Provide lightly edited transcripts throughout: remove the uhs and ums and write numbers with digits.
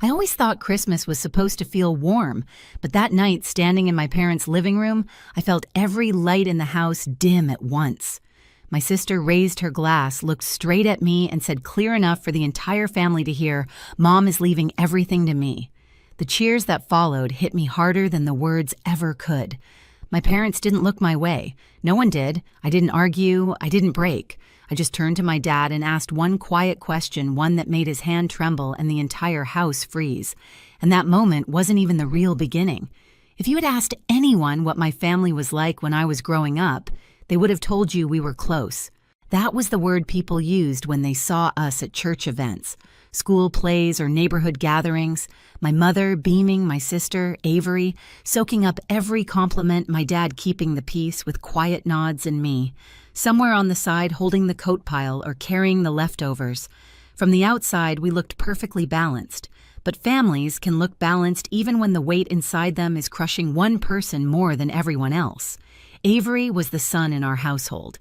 I always thought Christmas was supposed to feel warm, but that night, standing in my parents' living room, I felt every light in the house dim at once. My sister raised her glass, looked straight at me, and said clear enough for the entire family to hear, "Mom is leaving everything to me." The cheers that followed hit me harder than the words ever could. My parents didn't look my way. No one did. I didn't argue. I didn't break. I just turned to my dad and asked one quiet question, one that made his hand tremble and the entire house freeze. And that moment wasn't even the real beginning. If you had asked anyone what my family was like when I was growing up, they would have told you we were close. That was the word people used when they saw us at church events, school plays, or neighborhood gatherings. My mother beaming, my sister, Avery, soaking up every compliment, my dad keeping the peace with quiet nods, and me, somewhere on the side holding the coat pile or carrying the leftovers. From the outside, we looked perfectly balanced. But families can look balanced even when the weight inside them is crushing one person more than everyone else. Avery was the sun in our household.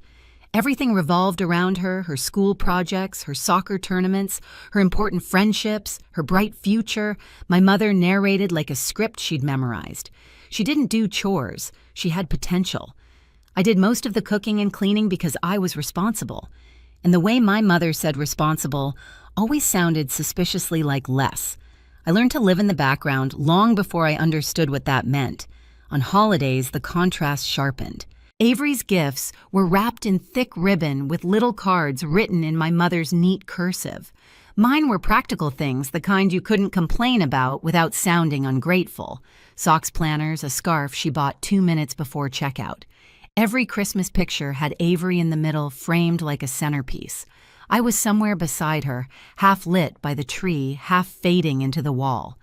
Everything revolved around her, her school projects, her soccer tournaments, her important friendships, her bright future. My mother narrated like a script she'd memorized. She didn't do chores. She had potential. I did most of the cooking and cleaning because I was responsible. And the way my mother said responsible always sounded suspiciously like less. I learned to live in the background long before I understood what that meant. On holidays, the contrast sharpened. Avery's gifts were wrapped in thick ribbon with little cards written in my mother's neat cursive. Mine were practical things, the kind you couldn't complain about without sounding ungrateful. Socks planners, a scarf she bought 2 minutes before checkout. Every Christmas picture had Avery in the middle, framed like a centerpiece. I was somewhere beside her, half lit by the tree, half fading into the wall.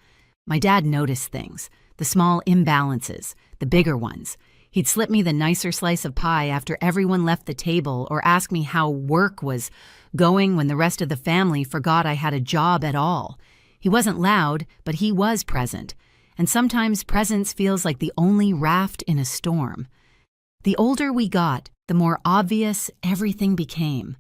My dad noticed things, the small imbalances, the bigger ones. He'd slip me the nicer slice of pie after everyone left the table or ask me how work was going when the rest of the family forgot I had a job at all. He wasn't loud, but he was present. And sometimes presence feels like the only raft in a storm. The older we got, the more obvious everything became.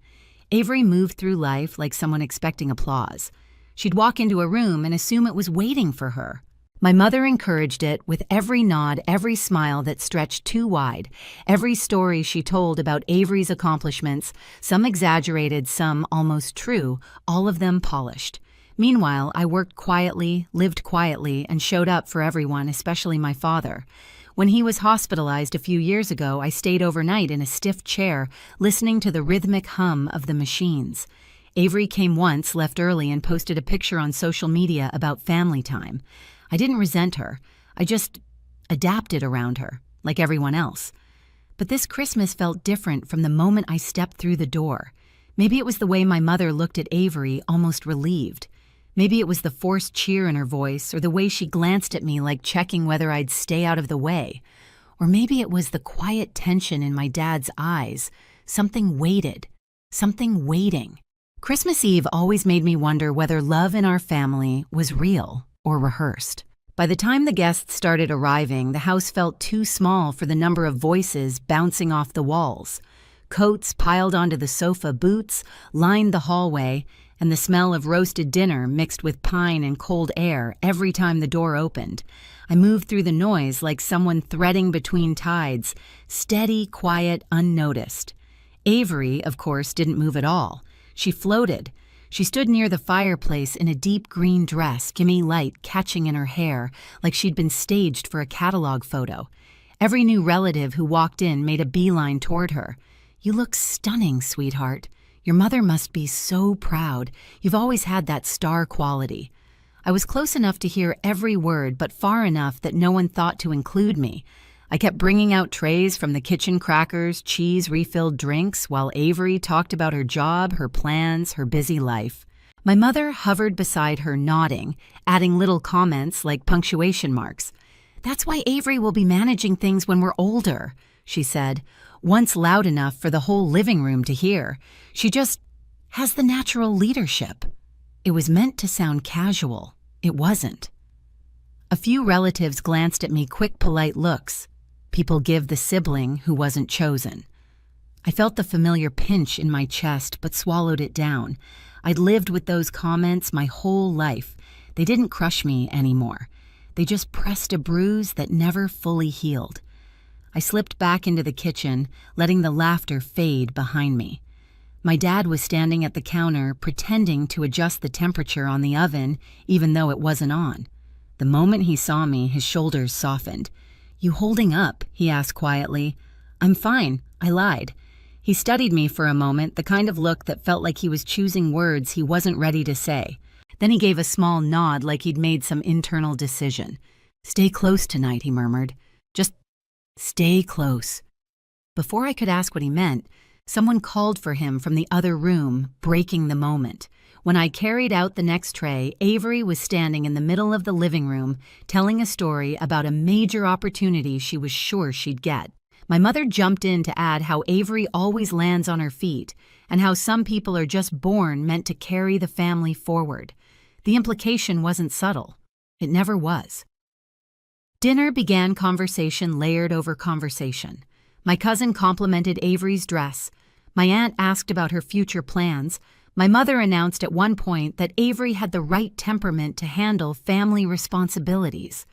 Avery moved through life like someone expecting applause. She'd walk into a room and assume it was waiting for her. My mother encouraged it with every nod, every smile that stretched too wide, every story she told about Avery's accomplishments, some exaggerated, some almost true, all of them polished. Meanwhile, I worked quietly, lived quietly, and showed up for everyone, especially my father. When he was hospitalized a few years ago, I stayed overnight in a stiff chair, listening to the rhythmic hum of the machines. Avery came once, left early, and posted a picture on social media about family time. I didn't resent her. I just adapted around her, like everyone else. But this Christmas felt different from the moment I stepped through the door. Maybe it was the way my mother looked at Avery, almost relieved. Maybe it was the forced cheer in her voice, or the way she glanced at me like checking whether I'd stay out of the way. Or maybe it was the quiet tension in my dad's eyes. Something waited. Something waiting. Christmas Eve always made me wonder whether love in our family was real or rehearsed. By the time the guests started arriving, the house felt too small for the number of voices bouncing off the walls. Coats piled onto the sofa, boots lined the hallway, and the smell of roasted dinner mixed with pine and cold air every time the door opened. I moved through the noise like someone threading between tides, steady, quiet, unnoticed. Avery, of course, didn't move at all. She floated. She stood near the fireplace in a deep green dress, gimme light catching in her hair, like she'd been staged for a catalog photo. Every new relative who walked in made a beeline toward her. "You look stunning, sweetheart. Your mother must be so proud. You've always had that star quality." I was close enough to hear every word, but far enough that no one thought to include me. I kept bringing out trays from the kitchen, crackers, cheese, refilled drinks, while Avery talked about her job, her plans, her busy life. My mother hovered beside her, nodding, adding little comments like punctuation marks. "That's why Avery will be managing things when we're older," she said, once loud enough for the whole living room to hear. "She just has the natural leadership." It was meant to sound casual. It wasn't. A few relatives glanced at me, quick, polite looks. People give the sibling who wasn't chosen. I felt the familiar pinch in my chest, but swallowed it down. I'd lived with those comments my whole life. They didn't crush me anymore. They just pressed a bruise that never fully healed. I slipped back into the kitchen, letting the laughter fade behind me. My dad was standing at the counter, pretending to adjust the temperature on the oven, even though it wasn't on. The moment he saw me, his shoulders softened. "You holding up?" he asked quietly. "I'm fine," I lied. He studied me for a moment, the kind of look that felt like he was choosing words he wasn't ready to say. Then he gave a small nod like he'd made some internal decision. "Stay close tonight," he murmured. "Just stay close." Before I could ask what he meant, someone called for him from the other room, breaking the moment. When I carried out the next tray, Avery was standing in the middle of the living room, telling a story about a major opportunity she was sure she'd get. My mother jumped in to add how Avery always lands on her feet, and how some people are just born meant to carry the family forward. The implication wasn't subtle. It never was. Dinner began conversation layered over conversation. My cousin complimented Avery's dress. My aunt asked about her future plans. My mother announced at one point that Avery had the right temperament to handle family responsibilities.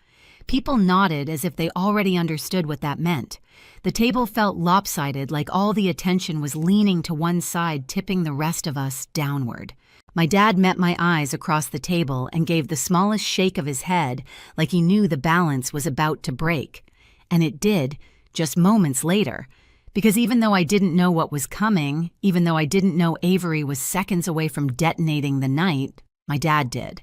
People nodded as if they already understood what that meant. The table felt lopsided, like all the attention was leaning to one side, tipping the rest of us downward. My dad met my eyes across the table and gave the smallest shake of his head, like he knew the balance was about to break. And it did, just moments later. Because even though I didn't know what was coming, even though I didn't know Avery was seconds away from detonating the night, my dad did.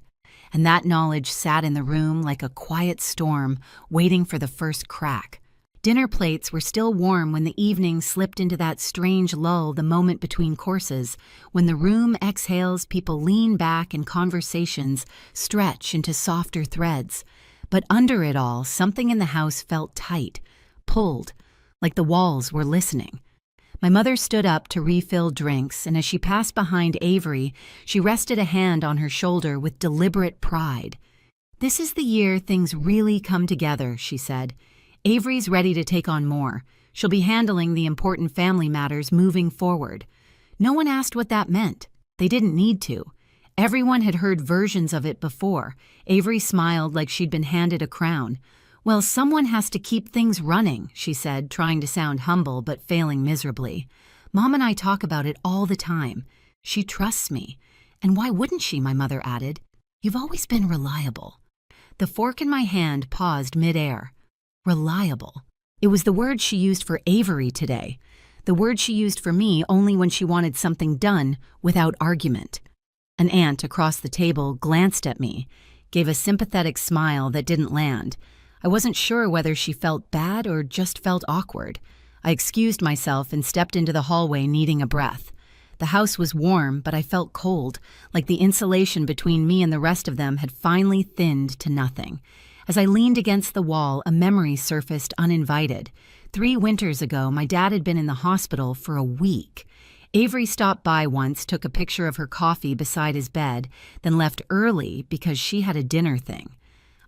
And that knowledge sat in the room like a quiet storm, waiting for the first crack. Dinner plates were still warm when the evening slipped into that strange lull, the moment between courses. When the room exhales, people lean back and conversations stretch into softer threads. But under it all, something in the house felt tight, pulled, like the walls were listening. My mother stood up to refill drinks, and as she passed behind Avery, she rested a hand on her shoulder with deliberate pride. "This is the year things really come together," she said. "Avery's ready to take on more. She'll be handling the important family matters moving forward." No one asked what that meant. They didn't need to. Everyone had heard versions of it before. Avery smiled like she'd been handed a crown. "Well, someone has to keep things running," she said, trying to sound humble but failing miserably. "Mom and I talk about it all the time. She trusts me. And why wouldn't she?" my mother added. "You've always been reliable." The fork in my hand paused midair. Reliable. It was the word she used for Avery today. The word she used for me only when she wanted something done without argument. An aunt across the table glanced at me, gave a sympathetic smile that didn't land. I wasn't sure whether she felt bad or just felt awkward. I excused myself and stepped into the hallway, needing a breath. The house was warm, but I felt cold, like the insulation between me and the rest of them had finally thinned to nothing. As I leaned against the wall, a memory surfaced uninvited. 3 winters ago, my dad had been in the hospital for a week. Avery stopped by once, took a picture of her coffee beside his bed, then left early because she had a dinner thing.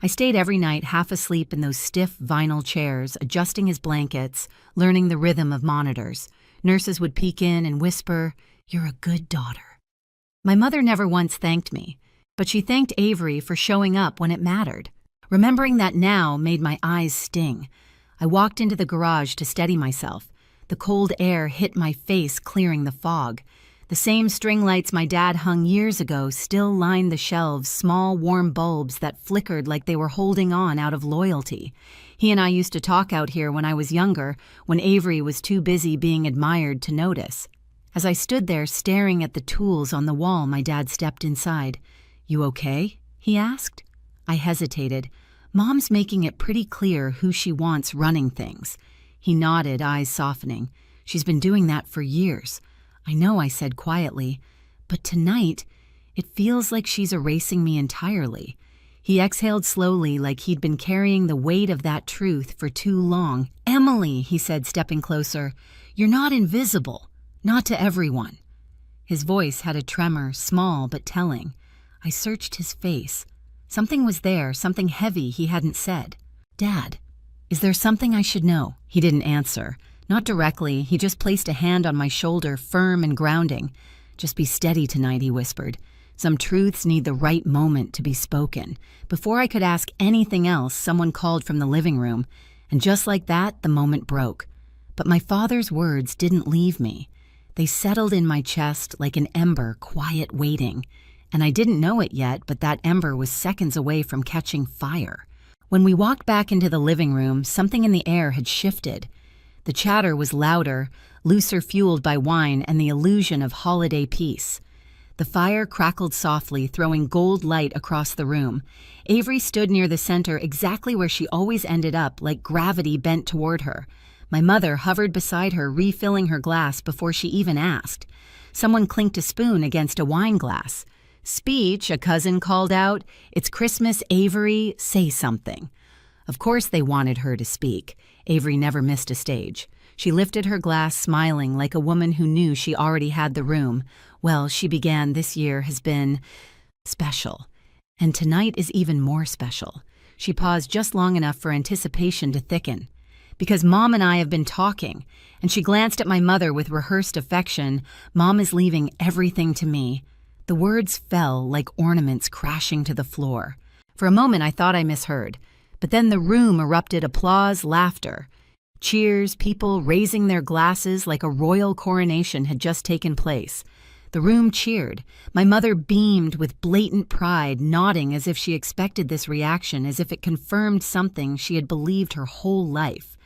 I stayed every night half asleep in those stiff vinyl chairs, adjusting his blankets, learning the rhythm of monitors. Nurses would peek in and whisper, "You're a good daughter." My mother never once thanked me, but she thanked Avery for showing up when it mattered. Remembering that now made my eyes sting. I walked into the garage to steady myself. The cold air hit my face, clearing the fog. The same string lights my dad hung years ago still lined the shelves, small warm bulbs that flickered like they were holding on out of loyalty. He and I used to talk out here when I was younger, when Avery was too busy being admired to notice. As I stood there staring at the tools on the wall, my dad stepped inside. "You okay?" he asked. I hesitated. "Mom's making it pretty clear who she wants running things." He nodded, eyes softening. "She's been doing that for years." "I know," I said quietly, "but tonight, it feels like she's erasing me entirely." He exhaled slowly, like he'd been carrying the weight of that truth for too long. "Emily," he said, stepping closer, "you're not invisible. Not to everyone." His voice had a tremor, small but telling. I searched his face. Something was there, something heavy he hadn't said. "Dad, is there something I should know?" He didn't answer. Not directly, he just placed a hand on my shoulder, firm and grounding. "Just be steady tonight," he whispered. Some truths need the right moment to be spoken. Before I could ask anything else, someone called from the living room, and just like that, the moment broke. But my father's words didn't leave me. They settled in my chest like an ember, quiet waiting. And I didn't know it yet, but that ember was seconds away from catching fire. When we walked back into the living room, something in the air had shifted. The chatter was louder, looser, fueled by wine and the illusion of holiday peace. The fire crackled softly, throwing gold light across the room. Avery stood near the center, exactly where she always ended up, like gravity bent toward her. My mother hovered beside her, refilling her glass before she even asked. Someone clinked a spoon against a wine glass. "Speech," a cousin called out. "It's Christmas, Avery. Say something." Of course they wanted her to speak. Avery never missed a stage. She lifted her glass, smiling like a woman who knew she already had the room. "Well," she began, "this year has been special. And tonight is even more special." She paused just long enough for anticipation to thicken. "Because Mom and I have been talking." And she glanced at my mother with rehearsed affection. "Mom is leaving everything to me." The words fell like ornaments crashing to the floor. For a moment I thought I misheard. But then the room erupted applause, laughter. Cheers, people raising their glasses like a royal coronation had just taken place. The room cheered. My mother beamed with blatant pride, nodding as if she expected this reaction, as if it confirmed something she had believed her whole life.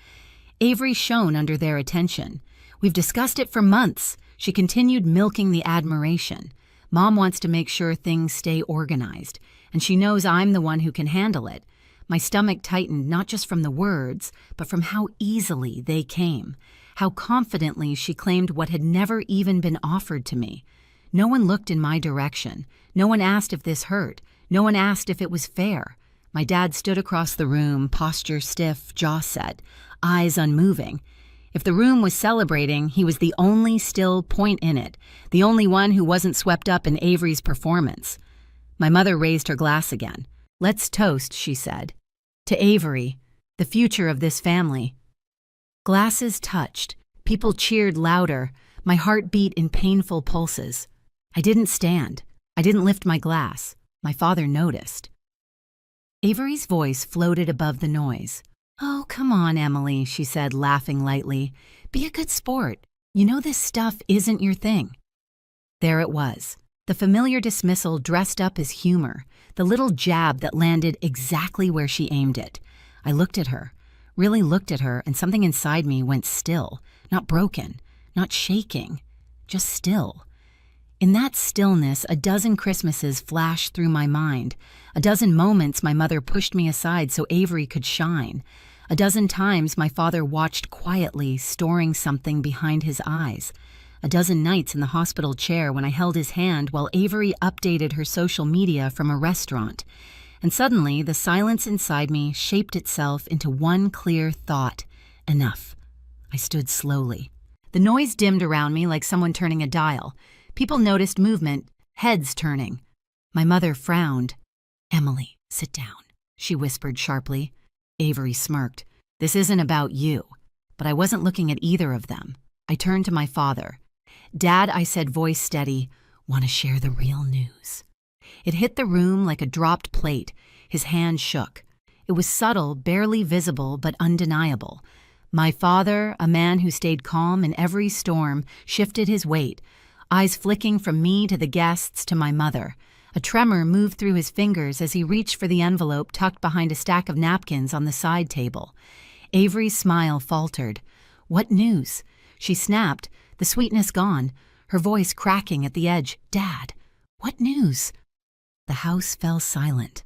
Avery shone under their attention. "We've discussed it for months." She continued, milking the admiration. "Mom wants to make sure things stay organized, and she knows I'm the one who can handle it." My stomach tightened, not just from the words, but from how easily they came, how confidently she claimed what had never even been offered to me. No one looked in my direction. No one asked if this hurt. No one asked if it was fair. My dad stood across the room, posture stiff, jaw set, eyes unmoving. If the room was celebrating, he was the only still point in it, the only one who wasn't swept up in Avery's performance. My mother raised her glass again. "Let's toast," she said. "To Avery, the future of this family." Glasses touched. People cheered louder. My heart beat in painful pulses. I didn't stand. I didn't lift my glass. My father noticed. Avery's voice floated above the noise. "Oh, come on, Emily," she said, laughing lightly. "Be a good sport. You know this stuff isn't your thing." There it was. The familiar dismissal dressed up as humor, the little jab that landed exactly where she aimed it. I looked at her, really looked at her, and something inside me went still, not broken, not shaking, just still. In that stillness, a dozen Christmases flashed through my mind, a dozen moments my mother pushed me aside so Avery could shine, a dozen times my father watched quietly, storing something behind his eyes, a dozen nights in the hospital chair when I held his hand while Avery updated her social media from a restaurant. And suddenly, the silence inside me shaped itself into one clear thought. Enough. I stood slowly. The noise dimmed around me like someone turning a dial. People noticed movement, heads turning. My mother frowned. "Emily, sit down," she whispered sharply. Avery smirked. "This isn't about you." But I wasn't looking at either of them. I turned to my father. "Dad," I said, voice steady, "want to share the real news." It hit the room like a dropped plate. His hand shook. It was subtle, barely visible, but undeniable. My father, a man who stayed calm in every storm, shifted his weight, eyes flicking from me to the guests to my mother. A tremor moved through his fingers as he reached for the envelope tucked behind a stack of napkins on the side table. Avery's smile faltered. "What news?" She snapped, the sweetness gone, her voice cracking at the edge. "Dad, what news?" The house fell silent.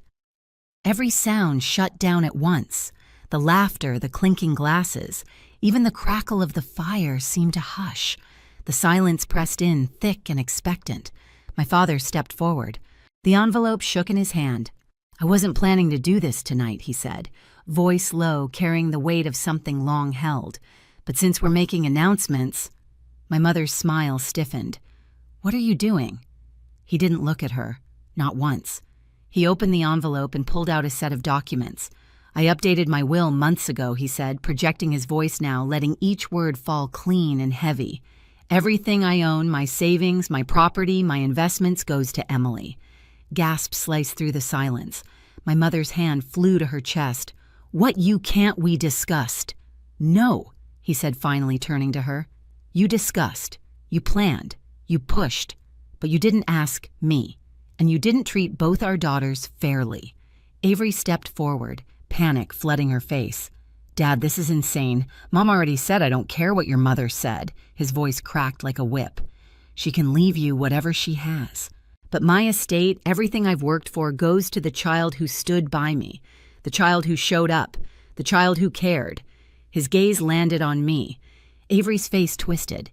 Every sound shut down at once. The laughter, the clinking glasses, even the crackle of the fire seemed to hush. The silence pressed in, thick and expectant. My father stepped forward. The envelope shook in his hand. "I wasn't planning to do this tonight," he said, voice low, carrying the weight of something long held. "But since we're making announcements—" My mother's smile stiffened. "What are you doing?" He didn't look at her, not once. He opened the envelope and pulled out a set of documents. "I updated my will months ago," he said, projecting his voice now, letting each word fall clean and heavy. Everything I own, my savings, my property, my investments, goes to Emily. Gasps sliced through the silence. My mother's hand flew to her chest. What you can't we discussed? No, he said, finally turning to her. You discussed. You planned. You pushed. But you didn't ask me. And you didn't treat both our daughters fairly. Avery stepped forward, panic flooding her face. Dad, this is insane. Mom already said I don't care what your mother said. His voice cracked like a whip. She can leave you whatever she has. But my estate, everything I've worked for, goes to the child who stood by me, the child who showed up, the child who cared. His gaze landed on me. Avery's face twisted.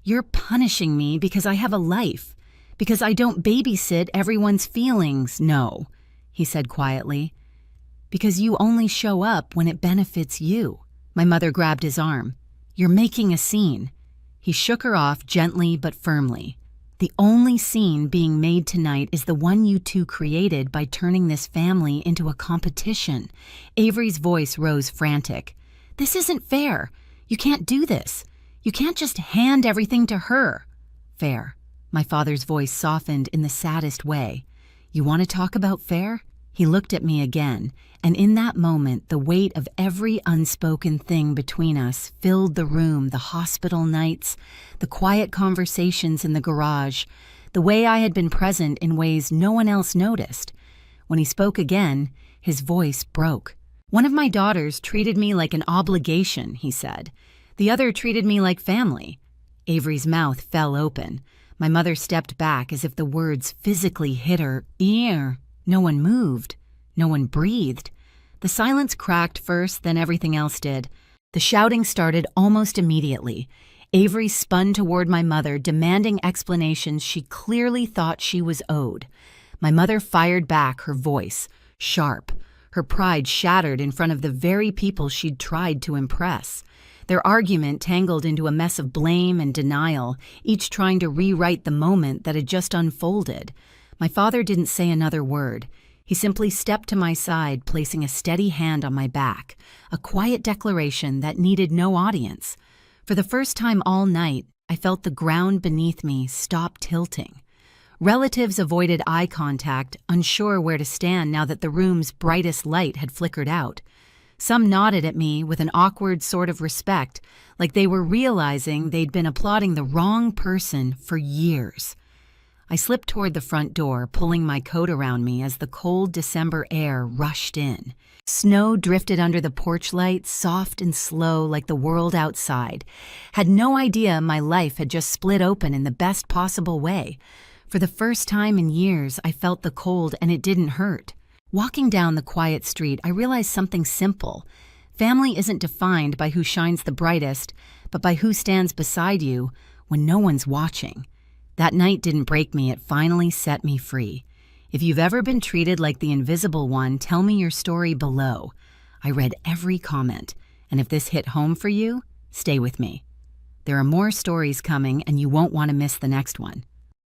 You're punishing me because I have a life, because I don't babysit everyone's feelings. No, he said quietly. Because you only show up when it benefits you. My mother grabbed his arm. You're making a scene. He shook her off gently but firmly. The only scene being made tonight is the one you two created by turning this family into a competition. Avery's voice rose frantic. This isn't fair. You can't do this. You can't just hand everything to her. Fair. My father's voice softened in the saddest way. You want to talk about fair? He looked at me again, and in that moment, the weight of every unspoken thing between us filled the room, the hospital nights, the quiet conversations in the garage, the way I had been present in ways no one else noticed. When he spoke again, his voice broke. One of my daughters treated me like an obligation, he said. The other treated me like family. Avery's mouth fell open. My mother stepped back as if the words physically hit her ear. No one moved. No one breathed. The silence cracked first, then everything else did. The shouting started almost immediately. Avery spun toward my mother, demanding explanations she clearly thought she was owed. My mother fired back, her voice sharp. Her pride shattered in front of the very people she'd tried to impress. Their argument tangled into a mess of blame and denial, each trying to rewrite the moment that had just unfolded. My father didn't say another word. He simply stepped to my side, placing a steady hand on my back, a quiet declaration that needed no audience. For the first time all night, I felt the ground beneath me stop tilting. Relatives avoided eye contact, unsure where to stand now that the room's brightest light had flickered out. Some nodded at me with an awkward sort of respect, like they were realizing they'd been applauding the wrong person for years. I slipped toward the front door, pulling my coat around me as the cold December air rushed in. Snow drifted under the porch light, soft and slow like the world outside. Had no idea my life had just split open in the best possible way. For the first time in years, I felt the cold and it didn't hurt. Walking down the quiet street, I realized something simple. Family isn't defined by who shines the brightest, but by who stands beside you when no one's watching. That night didn't break me, it finally set me free. If you've ever been treated like the invisible one, tell me your story below. I read every comment, and if this hit home for you, stay with me. There are more stories coming, and you won't want to miss the next one.